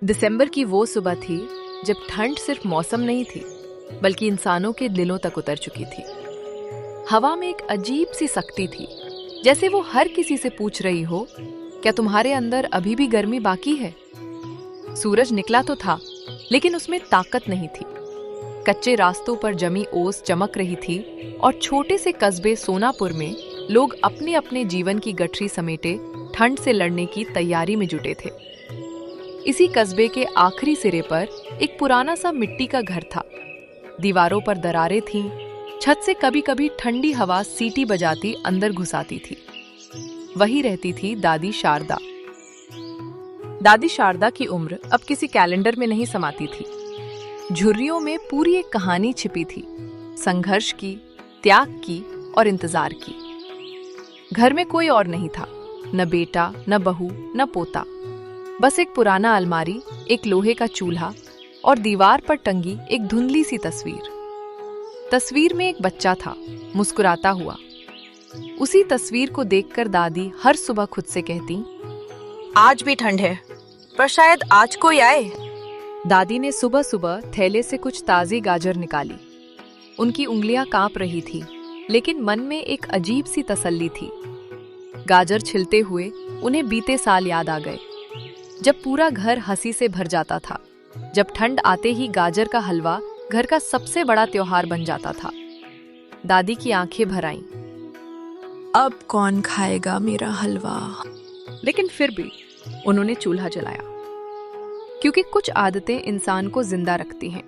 दिसंबर की वो सुबह थी जब ठंड सिर्फ मौसम नहीं थी बल्कि इंसानों के दिलों तक उतर चुकी थी। हवा में एक अजीब सी सख्ती थी, जैसे वो हर किसी से पूछ रही हो, क्या तुम्हारे अंदर अभी भी गर्मी बाकी है? सूरज निकला तो था, लेकिन उसमें ताकत नहीं थी। कच्चे रास्तों पर जमी ओस चमक रही थी और छोटे से कस्बे सोनापुर में लोग अपने अपने जीवन की गठरी समेटे ठंड से लड़ने की तैयारी में जुटे थे। इसी कस्बे के आखिरी सिरे पर एक पुराना सा मिट्टी का घर था। दीवारों पर दरारें थीं, छत से कभी कभी ठंडी हवा सीटी बजाती अंदर घुसाती थी। वही रहती थी दादी शारदा। दादी शारदा की उम्र अब किसी कैलेंडर में नहीं समाती थी। झुर्रियों में पूरी एक कहानी छिपी थी, संघर्ष की, त्याग की और इंतजार की। घर में कोई और नहीं था, न बेटा, न बहू, न पोता। बस एक पुराना अलमारी, एक लोहे का चूल्हा और दीवार पर टंगी एक धुंधली सी तस्वीर। तस्वीर में एक बच्चा था, मुस्कुराता हुआ। उसी तस्वीर को देखकर दादी हर सुबह खुद से कहती, आज भी ठंड है, पर शायद आज कोई आए। दादी ने सुबह सुबह थैले से कुछ ताज़ी गाजर निकाली। उनकी उंगलियां कांप रही थी, लेकिन मन में एक अजीब सी तसल्ली थी। गाजर छिलते हुए उन्हें बीते साल याद आ गए, जब पूरा घर हंसी से भर जाता था, जब ठंड आते ही गाजर का हलवा घर का सबसे बड़ा त्योहार बन जाता था। दादी की आंखें भर आईं। अब कौन खाएगा मेरा हलवा? लेकिन फिर भी उन्होंने चूल्हा जलाया, क्योंकि कुछ आदतें इंसान को जिंदा रखती हैं।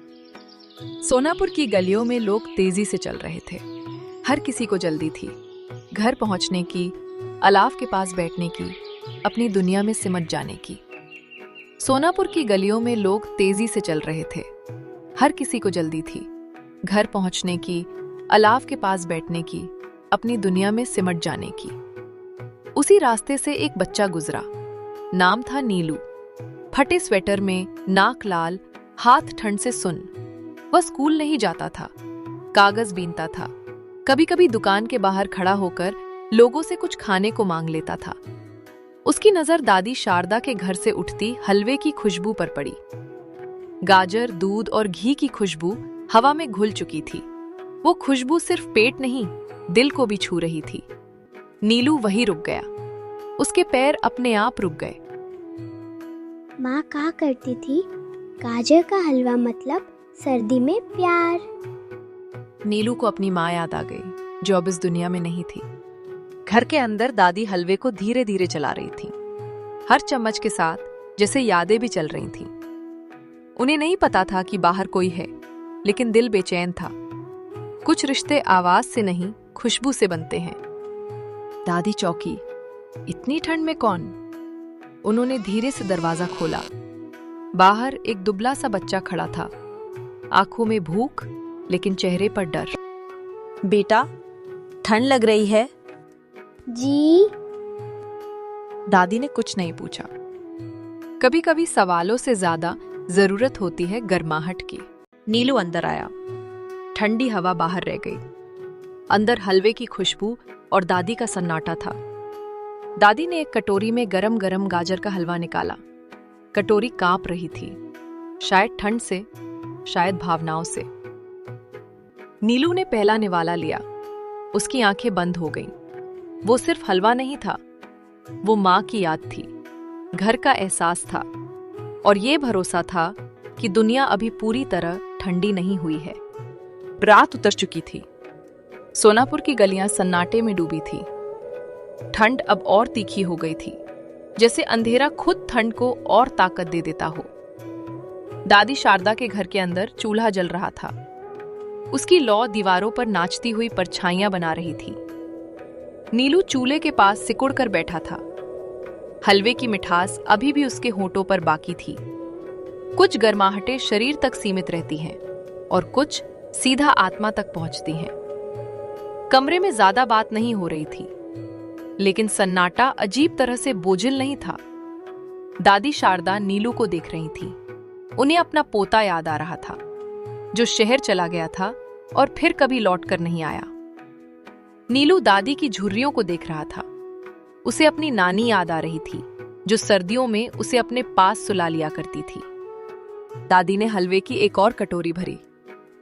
सोनापुर की गलियों में लोग तेजी से चल रहे थे। हर किसी को जल्दी थी, घर पहुंचने की, अलाव के पास बैठने की, अपनी दुनिया में सिमट जाने की। सोनापुर की गलियों में लोग तेजी से चल रहे थे। हर किसी को जल्दी थी, घर पहुंचने की, अलाव के पास बैठने की, अपनी दुनिया में सिमट जाने की। उसी रास्ते से एक बच्चा गुजरा। नाम था नीलू। फटे स्वेटर में, नाक लाल, हाथ ठंड से सुन्न। वह स्कूल नहीं जाता था, कागज बीनता था। कभी कभी दुकान के बाहर खड़ा होकर लोगों से कुछ खाने को मांग लेता था। उसकी नजर दादी शारदा के घर से उठती हलवे की खुशबू पर पड़ी। गाजर, दूध और घी की खुशबू हवा में घुल चुकी थी। वो खुशबू सिर्फ पेट नहीं, दिल को भी छू रही थी। नीलू वहीं रुक गया। उसके पैर अपने आप रुक गए। माँ कहा करती थी, गाजर का हलवा मतलब सर्दी में प्यार। नीलू को अपनी माँ याद आ गई, जो अब इस दुनिया में नहीं थी। घर के अंदर दादी हलवे को धीरे धीरे चला रही थी, हर चम्मच के साथ जैसे यादें भी चल रही थीं। उन्हें नहीं पता था कि बाहर कोई है, लेकिन दिल बेचैन था। कुछ रिश्ते आवाज से नहीं, खुशबू से बनते हैं। दादी चौंकी, इतनी ठंड में कौन? उन्होंने धीरे से दरवाजा खोला। बाहर एक दुबला सा बच्चा खड़ा था, आंखों में भूख लेकिन चेहरे पर डर। बेटा, ठंड लग रही है? जी। दादी ने कुछ नहीं पूछा। कभी कभी सवालों से ज्यादा जरूरत होती है गर्माहट की। नीलू अंदर आया। ठंडी हवा बाहर रह गई। अंदर हलवे की खुशबू और दादी का सन्नाटा था। दादी ने एक कटोरी में गरम गरम गाजर का हलवा निकाला। कटोरी कांप रही थी, शायद ठंड से, शायद भावनाओं से। नीलू ने पहला निवाला लिया। उसकी आंखें बंद हो गईं। वो सिर्फ हलवा नहीं था, वो माँ की याद थी, घर का एहसास था और ये भरोसा था कि दुनिया अभी पूरी तरह ठंडी नहीं हुई है। रात उतर चुकी थी। सोनापुर की गलियां सन्नाटे में डूबी थी। ठंड अब और तीखी हो गई थी, जैसे अंधेरा खुद ठंड को और ताकत दे देता हो। दादी शारदा के घर के अंदर चूल्हा जल रहा था। उसकी लौ दीवारों पर नाचती हुई परछाइयां बना रही थी। नीलू चूल्हे के पास सिकुड़ कर बैठा था। हलवे की मिठास अभी भी उसके होंठों पर बाकी थी। कुछ गर्माहटें शरीर तक सीमित रहती हैं और कुछ सीधा आत्मा तक पहुंचती हैं। कमरे में ज्यादा बात नहीं हो रही थी, लेकिन सन्नाटा अजीब तरह से बोझिल नहीं था। दादी शारदा नीलू को देख रही थी। उन्हें अपना पोता याद आ रहा था, जो शहर चला गया था और फिर कभी लौट कर नहीं आया। नीलू दादी की झुर्रियों को देख रहा था। उसे अपनी नानी याद आ रही थी, जो सर्दियों में उसे अपने पास सुला लिया करती थी। दादी ने हलवे की एक और कटोरी भरी।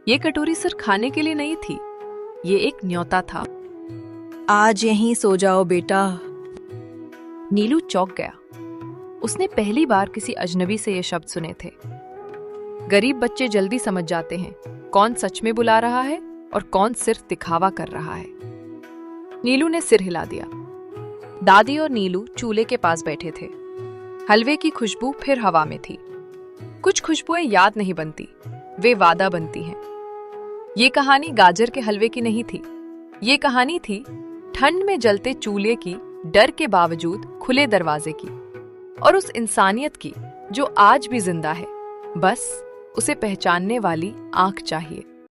ये कटोरी सिर्फ खाने के लिए नहीं थी, ये एक न्योता था। आज यहीं सो जाओ बेटा। नीलू चौंक गया। उसने पहली बार किसी अजनबी से ये शब्द सुने थे। गरीब बच्चे जल्दी समझ जाते हैं कौन सच में बुला रहा है और कौन सिर्फ दिखावा कर रहा है। नीलू ने सिर हिला दिया। दादी और नीलू चूल्हे के पास बैठे थे। हलवे की खुशबू फिर हवा में थी। कुछ खुशबुएं याद नहीं बनती, वे वादा बनती हैं। ये कहानी गाजर के हलवे की नहीं थी, ये कहानी थी ठंड में जलते चूल्हे की, डर के बावजूद खुले दरवाजे की, और उस इंसानियत की जो आज भी जिंदा है, बस उसे पहचानने वाली आंख चाहिए।